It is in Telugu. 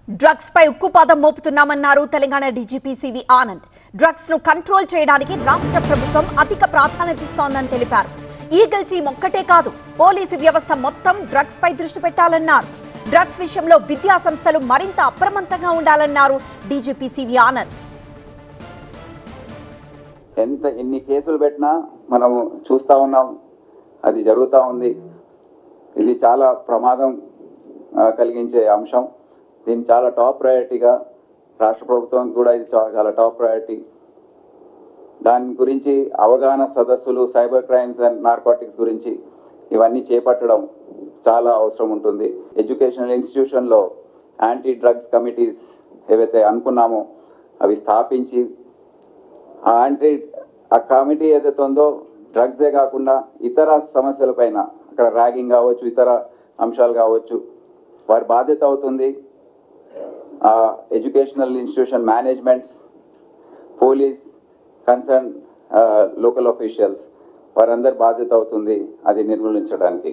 డ్రగ్స్ పై ఉక్కుపాదం మోపుతున్నామన్నారు Telangana DGP C V Anand. Drugs ను కంట్రోల్ చేయడానికి రాష్ట్ర ప్రభుత్వం అధిక ప్రాధాన్యత ఇస్తోందని తెలిపారు. ఈగల్ టీమ్ ఒక్కటే కాదు, పోలీసు వ్యవస్థ మొత్తం డ్రగ్స్ పై దృష్టి పెట్టాలన్నారు. డ్రగ్స్ విషయంలో విద్యా సంస్థలు మరింత అప్రమత్తంగా ఉండాలన్నారు డీజీపీ సివి ఆనంద్. ఎన్ని కేసులు పెట్టినా మనము చూస్తా ఉన్నాం, అది జరుగుతూ ఉంది. ఇది చాలా ప్రమాదం కలిగించే అంశం. దీన్ని చాలా టాప్ ప్రయారిటీగా రాష్ట్ర ప్రభుత్వం కూడా ఇది చాలా టాప్ ప్రయారిటీ. దాని గురించి అవగాహన సదస్సులు, సైబర్ క్రైమ్స్ అండ్ నార్కోటిక్స్ గురించి ఇవన్నీ చేపట్టడం చాలా అవసరం ఉంటుంది. ఎడ్యుకేషనల్ ఇన్స్టిట్యూషన్లో యాంటీ డ్రగ్స్ కమిటీస్ ఏవైతే అనుకున్నామో అవి స్థాపించి ఆ కమిటీ ఏదైతే ఉందో డ్రగ్సే కాకుండా ఇతర సమస్యలపైన, అక్కడ ర్యాగింగ్ కావచ్చు, ఇతర అంశాలు కావచ్చు, వారి బాధ్యత అవుతుంది. Educational institution managements, police, concern local officials, వారందరి బాధ్యత అవుతుంది అది నిర్మూలించడానికి.